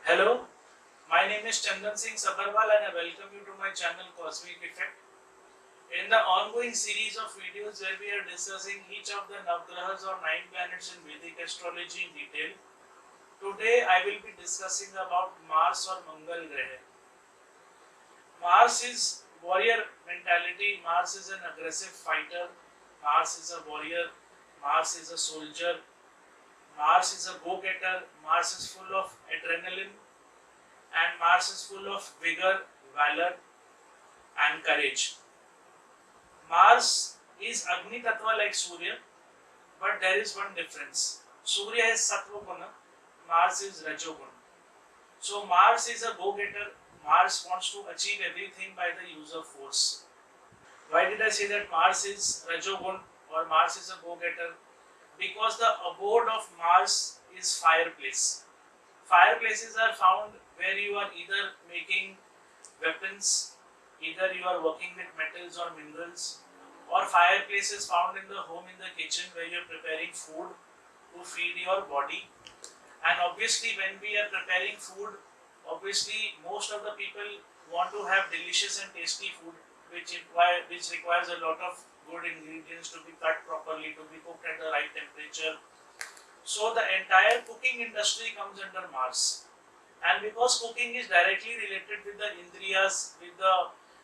Hello, my name is Chandan Singh Sabharwal and I welcome you to my channel Cosmic Effect. In the ongoing series of videos where we are discussing each of the Navgrahas or 9 planets in Vedic Astrology in detail, today I will be discussing about Mars or Mangal graha. Mars is warrior mentality, Mars is an aggressive fighter, Mars is a warrior, Mars is a soldier, Mars is a go-getter, Mars is full of adrenaline, and Mars is full of vigor, valor, and courage. Mars is Agni Tattva like Surya, but there is one difference. Surya is Sattva Guna, Mars is Rajo Guna. So Mars is a go-getter. Mars wants to achieve everything by the use of force. Why did I say that Mars is Rajo Guna or Mars is a go-getter? Because the abode of Mars is fireplace. Fireplaces are found where you are either making weapons, either you are working with metals or minerals, or fireplaces found in the home, in the kitchen, where you are preparing food to feed your body. And obviously when we are preparing food, obviously most of the people want to have delicious and tasty food which requires a lot of good ingredients to be cut properly, to be cooked at the right temperature. So the entire cooking industry comes under Mars. And because cooking is directly related with the Indriyas,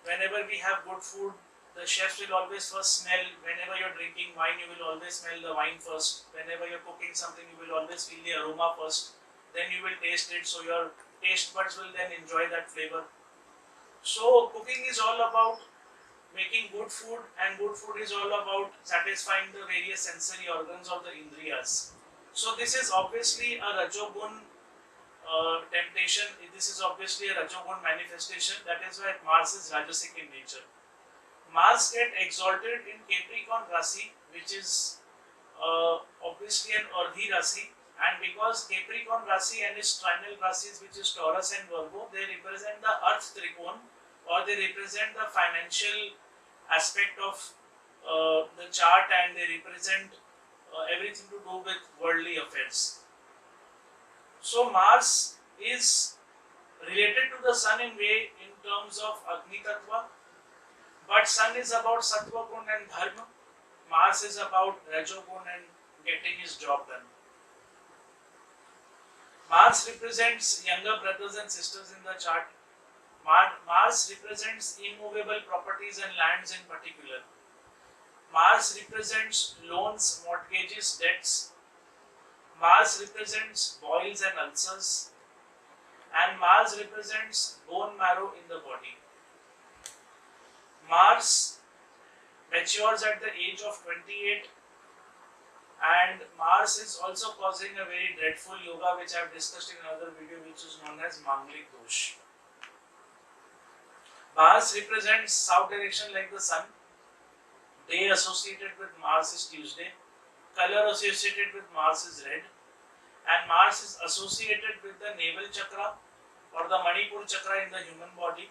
whenever we have good food, the chefs will always first smell. Whenever you're drinking wine, you will always smell the wine first. Whenever you're cooking something, you will always feel the aroma first. Then you will taste it, so your taste buds will then enjoy that flavor. So cooking is all about making good food, and good food is all about satisfying the various sensory organs of the Indriyas. So this is obviously a Rajogun temptation. This is obviously a Rajogun manifestation. That is why Mars is Rajasic in nature. Mars get exalted in Capricorn Rasi, which is obviously an Earthy Rasi, and because Capricorn Rasi and its trinal Rasis, which is Taurus and Virgo, they represent the Earth Trikon, or they represent the financial aspect of the chart, and they represent everything to do with worldly affairs. So Mars is related to the Sun in terms of Agni Tattva, but Sun is about Sattva Gun and Dharma. Mars is about Rajo Gun and getting his job done. Mars represents younger brothers and sisters in the chart. Mars represents immovable properties and lands in particular. Mars represents loans, mortgages, debts. Mars represents boils and ulcers. And Mars represents bone marrow in the body. Mars matures at the age of 28, and Mars is also causing a very dreadful yoga which I have discussed in another video, which is known as Mangal graha. Mars represents south direction like the Sun. Day associated with Mars is Tuesday. Color associated with Mars is red. And Mars is associated with the navel chakra or the Manipur chakra in the human body,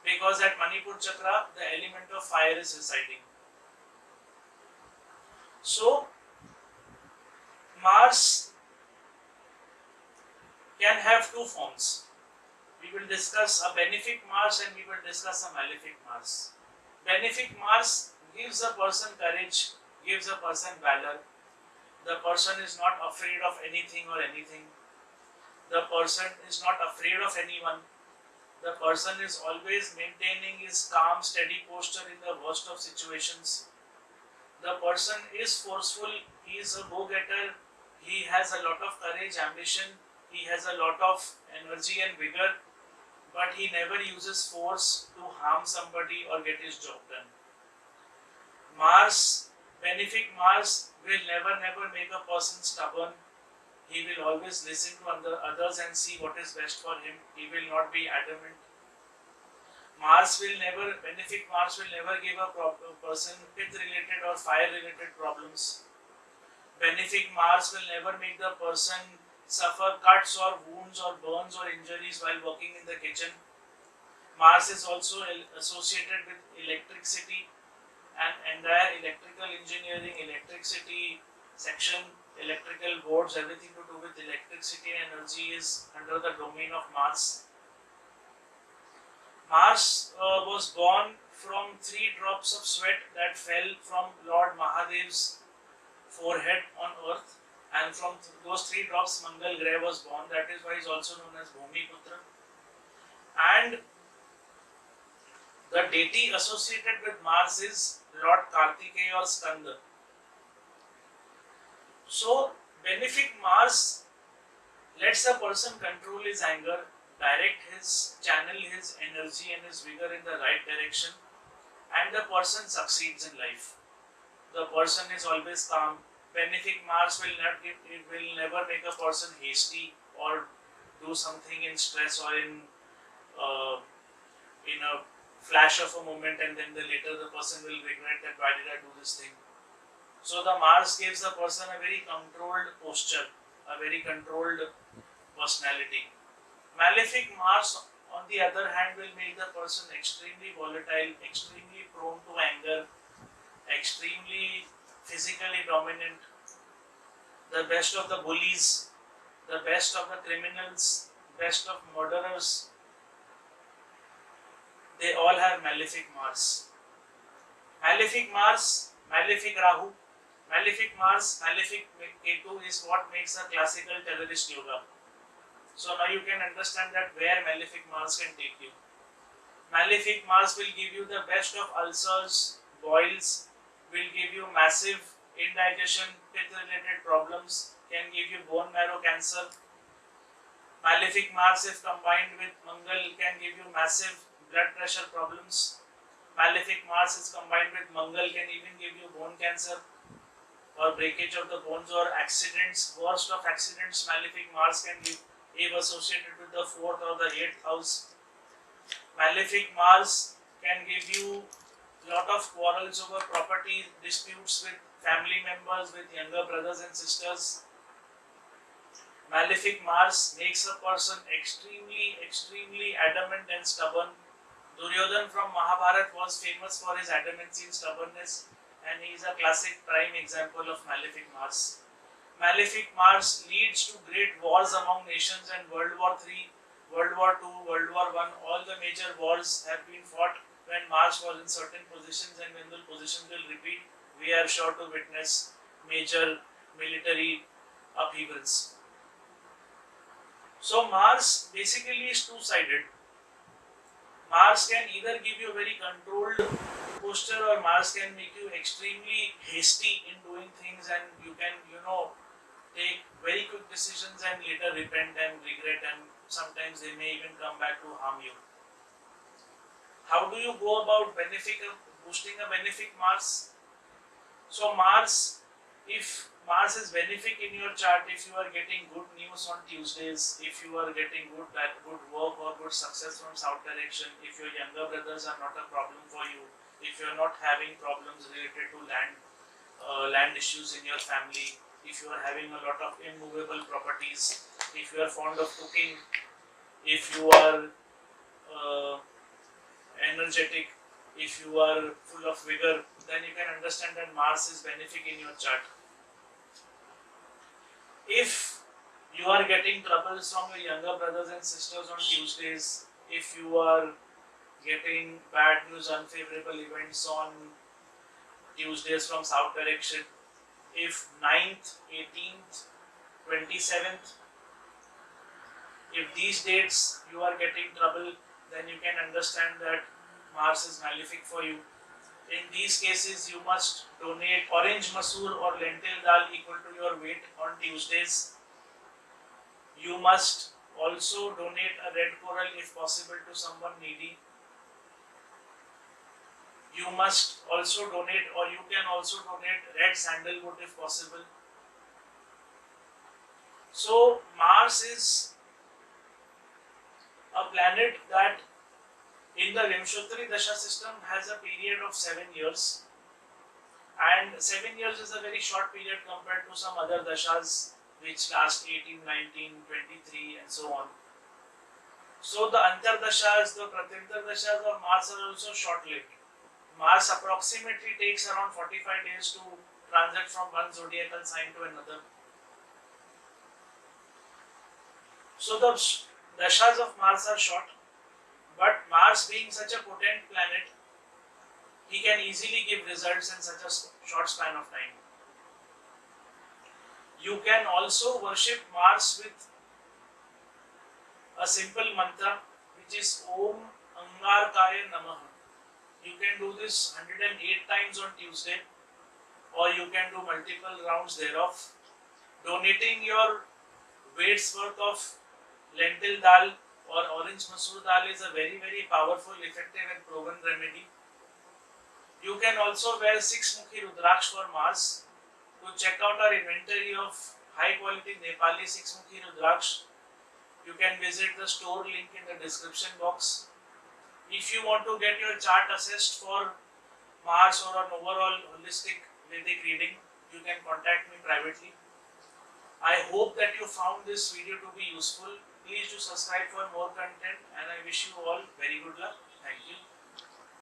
because at Manipur chakra the element of fire is residing. So Mars can have two forms. We will discuss a benefic Mars and we will discuss a malefic Mars. Benefic Mars gives a person courage, gives a person valor. The person is not afraid of anything or anything. The person is not afraid of anyone. The person is always maintaining his calm, steady posture in the worst of situations. The person is forceful, he is a go-getter, he has a lot of courage, ambition, he has a lot of energy and vigor, but he never uses force to harm somebody or get his job done. Mars, benefic Mars, will never make a person stubborn. He will always listen to others and see what is best for him. He will not be adamant. Benefic Mars will never give a person pith related or fire related problems. Benefic Mars will never make the person suffer cuts or wounds or burns or injuries while working in the kitchen. Mars is also associated with electricity and entire electrical engineering, electricity section, electrical boards, everything to do with with electricity and energy is under the domain of Mars. Mars was born from 3 drops of sweat that fell from Lord Mahadev's forehead on earth, and from those 3 drops Mangal graha was born. That is why he is also known as Bhumiputra. And the deity associated with Mars is Lord Kartikeya or Skanda. So benefic Mars lets a person control his anger, channel his energy and his vigor in the right direction, and the person succeeds in life. The person is always calm. Benefic Mars will never make a person hasty or do something in stress or in a flash of a moment, and then later the person will regret that why did I do this thing. So the Mars gives the person a very controlled posture, a very controlled personality. Malefic Mars, on the other hand, will make the person extremely volatile, extremely prone to anger, extremely physically dominant, the best of the bullies, the best of the criminals, best of murderers. They all have malefic Mars. Malefic Mars, malefic Rahu, malefic Mars, malefic Ketu is what makes a classical terrorist yoga. So now you can understand that where malefic Mars can take you. Malefic Mars will give you the best of ulcers, boils, will give you massive indigestion, pith-related problems, can give you bone marrow cancer. Malefic Mars, if combined with Mangal, can give you massive blood pressure problems. Malefic Mars is combined with Mangal can even give you bone cancer or breakage of the bones or accidents. Worst of accidents, malefic Mars can give, if associated with the 4th or the 8th house. Malefic Mars can give you lot of quarrels over property, disputes with family members, with younger brothers and sisters. Malefic Mars makes a person extremely adamant and stubborn. Duryodhan from Mahabharata was famous for his adamancy and stubbornness, and he is a classic prime example of malefic Mars. Malefic Mars leads to great wars among nations, and World War III, World War II, World War I, all the major wars have been fought when Mars was in certain positions, and when the positions will repeat, we are sure to witness major military upheavals. So Mars basically is two-sided. Mars can either give you a very controlled posture, or Mars can make you extremely hasty in doing things, and you can, take very quick decisions and later repent and regret, and sometimes they may even come back to harm you. How do you go about boosting a benefic Mars? So Mars, if Mars is benefic in your chart, if you are getting good news on Tuesdays, if you are getting good work or good success from south direction, if your younger brothers are not a problem for you, if you are not having problems related to land issues in your family, if you are having a lot of immovable properties, if you are fond of cooking, if you are energetic, if you are full of vigor, then you can understand that Mars is benefic in your chart. If you are getting troubles from your younger brothers and sisters on Tuesdays, if you are getting bad news, unfavorable events on Tuesdays from south direction, if 9th, 18th, 27th, if these dates you are getting trouble, then you can understand that Mars is malefic for you. In these cases, you must donate orange masoor or lentil dal equal to your weight on Tuesdays. You must also donate a red coral if possible to someone needy. You must also donate, or you can also donate red sandalwood if possible. So Mars is a planet that in the Vimshottari Dasha system has a period of 7 years, and 7 years is a very short period compared to some other dashas which last 18, 19, 23 and so on. So the Antardashas, the Pratyanta Dashas of Mars are also short-lived. Mars approximately takes around 45 days to transit from one zodiacal sign to another. So the dashas of Mars are short, but Mars being such a potent planet, he can easily give results in such a short span of time. You can also worship Mars with a simple mantra which is Om Angarkaya Namaha. You can do this 108 times on Tuesday, or you can do multiple rounds thereof. Donating your weight's worth of lentil dal or orange masoor dal is a very powerful, effective and proven remedy. You can also wear 6-mukhi Rudraksh for Mars. To check out our inventory of high quality Nepali 6-mukhi Rudraksh, you can visit the store link in the description box. If you want to get your chart assessed for Mars or an overall holistic Vedic reading, you can contact me privately. I hope that you found this video to be useful. Please do subscribe for more content and I wish you all very good luck.